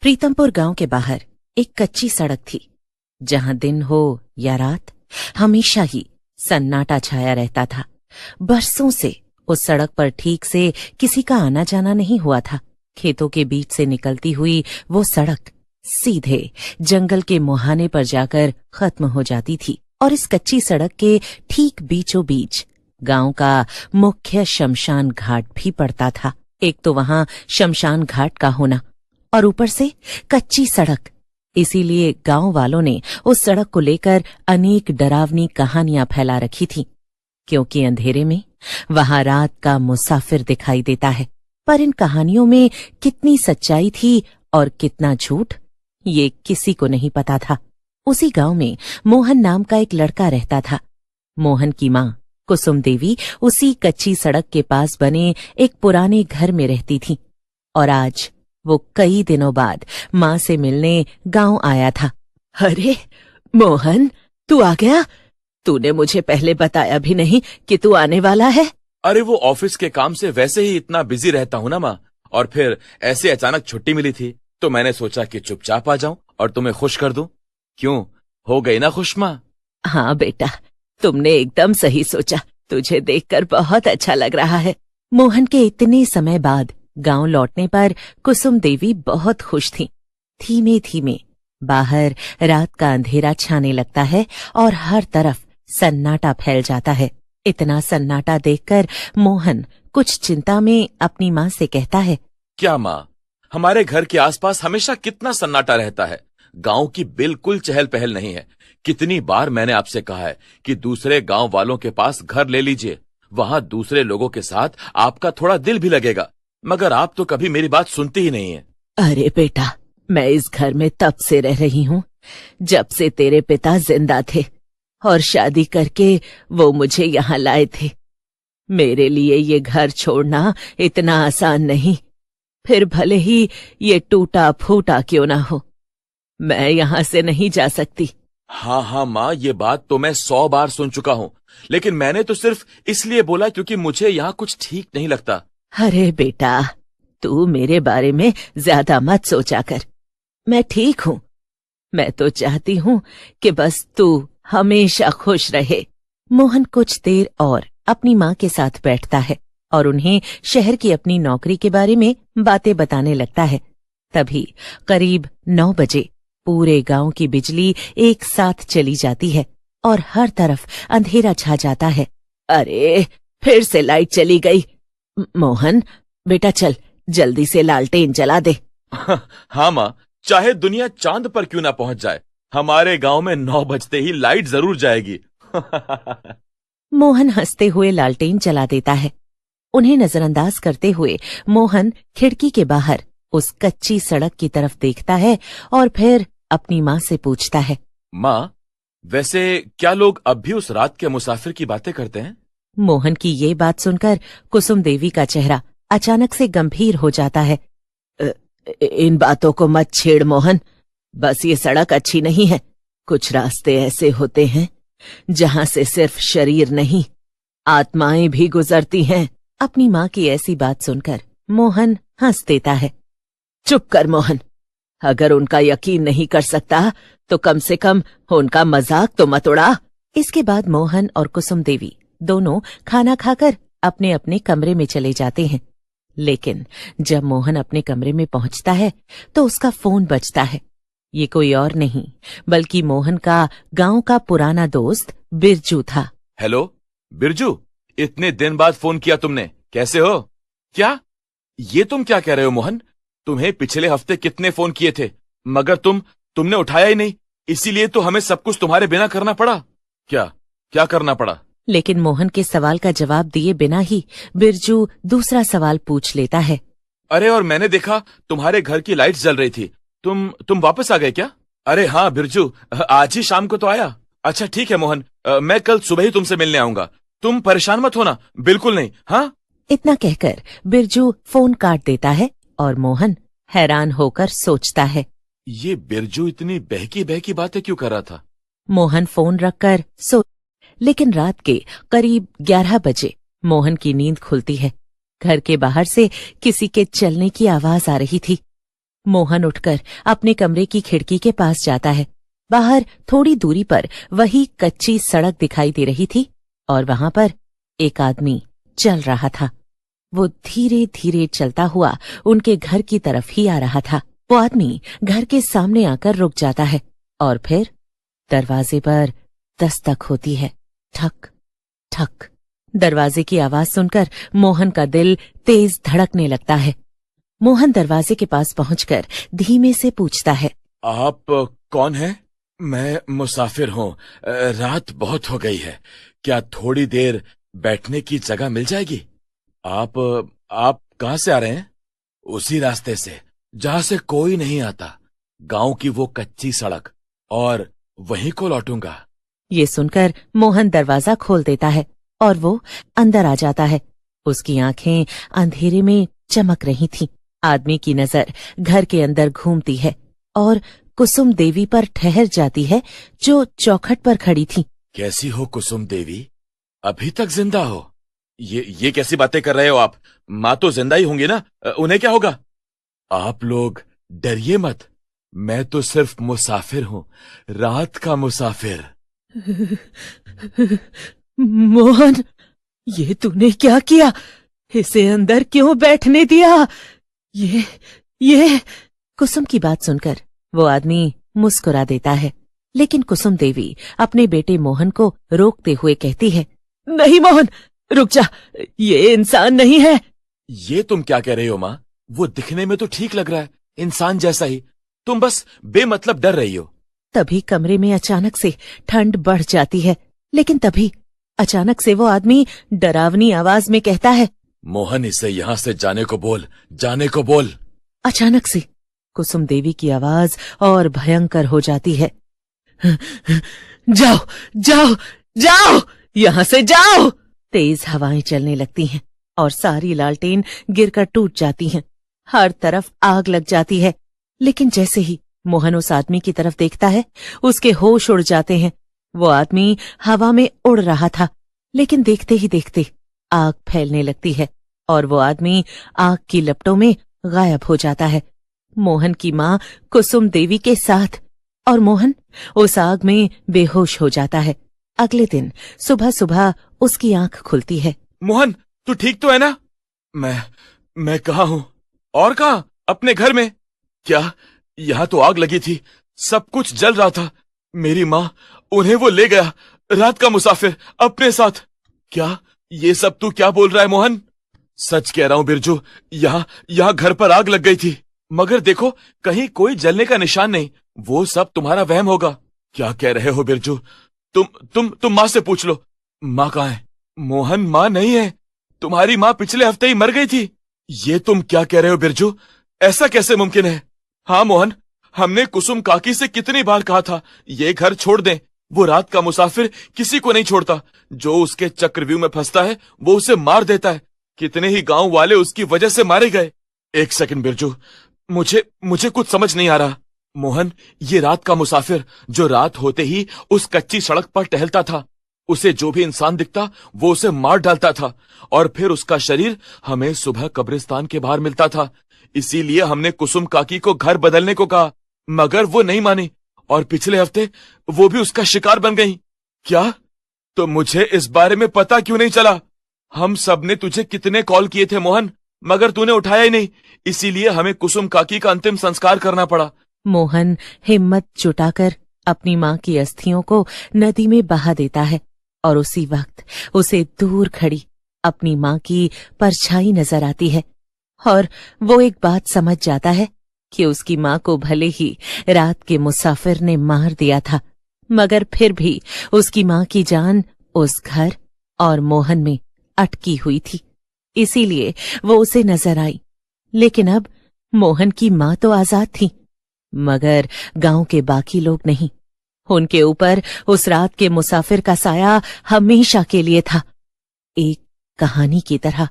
प्रीतमपुर गांव के बाहर एक कच्ची सड़क थी, जहां दिन हो या रात हमेशा ही सन्नाटा छाया रहता था। बरसों से उस सड़क पर ठीक से किसी का आना जाना नहीं हुआ था। खेतों के बीच से निकलती हुई वो सड़क सीधे जंगल के मुहाने पर जाकर खत्म हो जाती थी और इस कच्ची सड़क के ठीक बीचों बीच गांव का मुख्य शमशान घाट भी पड़ता था। एक तो वहां शमशान घाट का होना और ऊपर से कच्ची सड़क, इसीलिए गांव वालों ने उस सड़क को लेकर अनेक डरावनी कहानियां फैला रखी थी, क्योंकि अंधेरे में वहां रात का मुसाफिर दिखाई देता है। पर इन कहानियों में कितनी सच्चाई थी और कितना झूठ, ये किसी को नहीं पता था। उसी गांव में मोहन नाम का एक लड़का रहता था। मोहन की मां कुसुम देवी उसी कच्ची सड़क के पास बने एक पुराने घर में रहती थी और आज वो कई दिनों बाद मां से मिलने गांव आया था। अरे मोहन, तू आ गया? तूने मुझे पहले बताया भी नहीं कि तू आने वाला है। अरे वो ऑफिस के काम से वैसे ही इतना बिजी रहता हूँ ना माँ, और फिर ऐसे अचानक छुट्टी मिली थी तो मैंने सोचा कि चुपचाप आ जाऊं और तुम्हें खुश कर दूं। क्यों, हो गई ना खुश माँ? हाँ बेटा, तुमने एकदम सही सोचा। तुझे देखकर बहुत अच्छा लग रहा है। मोहन के इतने समय बाद गांव लौटने पर कुसुम देवी बहुत खुश थी। धीमे धीमे बाहर रात का अंधेरा छाने लगता है और हर तरफ सन्नाटा फैल जाता है। इतना सन्नाटा देखकर मोहन कुछ चिंता में अपनी माँ से कहता है, क्या माँ, हमारे घर के आसपास हमेशा कितना सन्नाटा रहता है। गांव की बिल्कुल चहल पहल नहीं है। कितनी बार मैंने आपसे कहा है कि दूसरे गांव वालों के पास घर ले लीजिए, वहां दूसरे लोगों के साथ आपका थोड़ा दिल भी लगेगा, मगर आप तो कभी मेरी बात सुनती ही नहीं है। अरे बेटा, मैं इस घर में तब से रह रही हूँ जब से तेरे पिता जिंदा थे और शादी करके वो मुझे यहाँ लाए थे। मेरे लिए ये घर छोड़ना इतना आसान नहीं, फिर भले ही ये टूटा फूटा क्यों ना हो। मैं यहाँ से नहीं जा सकती। हाँ माँ, ये बात तो मैं 100 बार सुन चुका हूँ, लेकिन मैंने तो सिर्फ इसलिए बोला क्योंकि मुझे यहाँ कुछ ठीक नहीं लगता। अरे बेटा, तू मेरे बारे में ज्यादा मत सोचा कर। मैं ठीक हूँ। मैं तो चाहती हूँ कि बस तू हमेशा खुश रहे। मोहन कुछ देर और अपनी माँ के साथ बैठता है और उन्हें शहर की अपनी नौकरी के बारे में बातें बताने लगता है। तभी करीब 9 बजे पूरे गांव की बिजली एक साथ चली जाती है और हर तरफ अंधेरा छा जाता है। अरे, फिर से लाइट चली गई। मोहन बेटा, चल जल्दी से लालटेन जला दे। हाँ माँ, चाहे दुनिया चांद पर क्यों ना पहुंच जाए, हमारे गांव में 9 बजते ही लाइट जरूर जाएगी। मोहन हंसते हुए लालटेन जला देता है। उन्हें नजरअंदाज करते हुए मोहन खिड़की के बाहर उस कच्ची सड़क की तरफ देखता है और फिर अपनी माँ से पूछता है, माँ, वैसे क्या लोग अब भी उस रात के मुसाफिर की बातें करते हैं? मोहन की ये बात सुनकर कुसुम देवी का चेहरा अचानक से गंभीर हो जाता है। इन बातों को मत छेड़ मोहन, बस ये सड़क अच्छी नहीं है। कुछ रास्ते ऐसे होते हैं जहां से सिर्फ शरीर नहीं, आत्माएं भी गुजरती हैं। अपनी माँ की ऐसी बात सुनकर मोहन हंस देता है। चुप कर मोहन, अगर उनका यकीन नहीं कर सकता तो कम से कम उनका मजाक तो मत उड़ा। इसके बाद मोहन और कुसुम देवी दोनों खाना खाकर अपने अपने कमरे में चले जाते हैं। लेकिन जब मोहन अपने कमरे में पहुंचता है तो उसका फोन बजता है। ये कोई और नहीं बल्कि मोहन का गांव का पुराना दोस्त बिरजू था। हेलो बिरजू, इतने दिन बाद फोन किया तुमने, कैसे हो? क्या ये तुम क्या कह रहे हो मोहन? तुम्हें पिछले हफ्ते कितने फोन किए थे, मगर तुमने उठाया ही नहीं, इसीलिए तो हमें सब कुछ तुम्हारे बिना करना पड़ा। क्या करना पड़ा? लेकिन मोहन के सवाल का जवाब दिए बिना ही बिरजू दूसरा सवाल पूछ लेता है। अरे, और मैंने देखा तुम्हारे घर की लाइट जल रही थी। तुम वापस आ गए क्या? अरे हाँ बिरजू, आज ही शाम को तो आया। अच्छा ठीक है मोहन, मैं कल सुबह ही तुमसे मिलने आऊंगा। तुम परेशान मत होना, बिल्कुल नहीं। हाँ, इतना कहकर बिरजू फोन काट देता है और मोहन हैरान होकर सोचता है, ये बिरजू इतनी बहकी बहकी बातें क्यों कर रहा था? मोहन फोन रखकर लेकिन रात के करीब 11 बजे मोहन की नींद खुलती है। घर के बाहर से किसी के चलने की आवाज आ रही थी। मोहन उठकर अपने कमरे की खिड़की के पास जाता है। बाहर थोड़ी दूरी पर वही कच्ची सड़क दिखाई दे रही थी और वहां पर एक आदमी चल रहा था। वो धीरे धीरे चलता हुआ उनके घर की तरफ ही आ रहा था। वो आदमी घर के सामने आकर रुक जाता है और फिर दरवाजे पर दस्तक होती है। ठक ठक। दरवाजे की आवाज सुनकर मोहन का दिल तेज धड़कने लगता है। मोहन दरवाजे के पास पहुंचकर धीमे से पूछता है, आप कौन हैं? मैं मुसाफिर हूँ। रात बहुत हो गई है, क्या थोड़ी देर बैठने की जगह मिल जाएगी? आप कहाँ से आ रहे हैं? उसी रास्ते से जहाँ से कोई नहीं आता, गांव की वो कच्ची सड़क, और वहीं को लौटूंगा। ये सुनकर मोहन दरवाजा खोल देता है और वो अंदर आ जाता है। उसकी आंखें अंधेरे में चमक रही थीं। आदमी की नजर घर के अंदर घूमती है और कुसुम देवी पर ठहर जाती है, जो चौखट पर खड़ी थी। कैसी हो कुसुम देवी? अभी तक जिंदा हो? ये कैसी बातें कर रहे हो आप? माँ तो जिंदा ही होंगी ना, उन्हें क्या होगा? आप लोग डरिए मत, मैं तो सिर्फ मुसाफिर हूँ, रात का मुसाफिर। मोहन, ये तूने क्या किया? इसे अंदर क्यों बैठने दिया? ये कुसुम की बात सुनकर वो आदमी मुस्कुरा देता है, लेकिन कुसुम देवी अपने बेटे मोहन को रोकते हुए कहती है, नहीं मोहन, रुक जा, ये इंसान नहीं है। ये तुम क्या कह रही हो माँ? वो दिखने में तो ठीक लग रहा है, इंसान जैसा ही। तुम बस बेमतलब डर रही हो। तभी कमरे में अचानक से ठंड बढ़ जाती है, लेकिन तभी अचानक से वो आदमी डरावनी आवाज में कहता है, मोहन, इसे यहाँ से जाने को बोल, जाने को बोल। अचानक से कुसुम देवी की आवाज और भयंकर हो जाती है, जाओ जाओ जाओ, यहाँ से जाओ। तेज हवाएं चलने लगती हैं और सारी लालटेन गिरकर टूट जाती हैं। हर तरफ आग लग जाती है, लेकिन जैसे ही मोहन उस आदमी की तरफ देखता है, उसके होश उड़ जाते हैं। वो आदमी हवा में उड़ रहा था, लेकिन देखते ही देखते आग फैलने लगती है और वो आदमी आग की लपटों में गायब हो जाता है, मोहन की माँ कुसुम देवी के साथ। और मोहन उस आग में बेहोश हो जाता है। अगले दिन सुबह सुबह उसकी आंख खुलती है। मोहन, तू ठीक तो है ना? मैं कहाँ हूँ? और कहाँ? अपने घर में। क्या यहाँ तो आग लगी थी, सब कुछ जल रहा था। मेरी माँ, उन्हें वो ले गया, रात का मुसाफिर, अपने साथ। क्या ये सब तू क्या बोल रहा है मोहन? सच कह रहा हूँ बिरजू, यहाँ घर पर आग लग गई थी, मगर देखो कहीं कोई जलने का निशान नहीं। वो सब तुम्हारा वहम होगा। क्या कह रहे हो बिरजू? तुम माँ से पूछ लो। माँ कहाँ है? मोहन, माँ नहीं है, तुम्हारी माँ पिछले हफ्ते ही मर गई थी। ये तुम क्या कह रहे हो बिरजू? ऐसा कैसे मुमकिन है? हाँ मोहन, हमने कुसुम काकी से कितनी बार कहा था ये घर छोड़ दें। वो रात का मुसाफिर किसी को नहीं छोड़ता, जो उसके चक्रव्यूह में फंसता है वो उसे मार देता है। कितने ही गांव वाले उसकी वजह से मारे गए। एक सेकंड बिरजू, मुझे कुछ समझ नहीं आ रहा। मोहन, ये रात का मुसाफिर जो रात होते ही उस कच्ची सड़क पर टहलता था, उसे जो भी इंसान दिखता वो उसे मार डालता था और फिर उसका शरीर हमें सुबह कब्रिस्तान के बाहर मिलता था। इसीलिए हमने कुसुम काकी को घर बदलने को कहा, मगर वो नहीं मानी और पिछले हफ्ते वो भी उसका शिकार बन गई। क्या? तो मुझे इस बारे में पता क्यों नहीं चला? हम सब ने तुझे कितने कॉल किए थे मोहन, मगर तूने उठाया ही नहीं। इसीलिए हमें कुसुम काकी का अंतिम संस्कार करना पड़ा। मोहन हिम्मत जुटाकर अपनी माँ की अस्थियों को नदी में बहा देता है और उसी वक्त उसे दूर खड़ी अपनी माँ की परछाई नजर आती है और वो एक बात समझ जाता है कि उसकी माँ को भले ही रात के मुसाफिर ने मार दिया था, मगर फिर भी उसकी माँ की जान उस घर और मोहन में अटकी हुई थी। इसीलिए वो उसे नजर आई। लेकिन अब मोहन की माँ तो आजाद थी, मगर गांव के बाकी लोग नहीं। उनके ऊपर उस रात के मुसाफिर का साया हमेशा के लिए था, एक कहानी की तरह।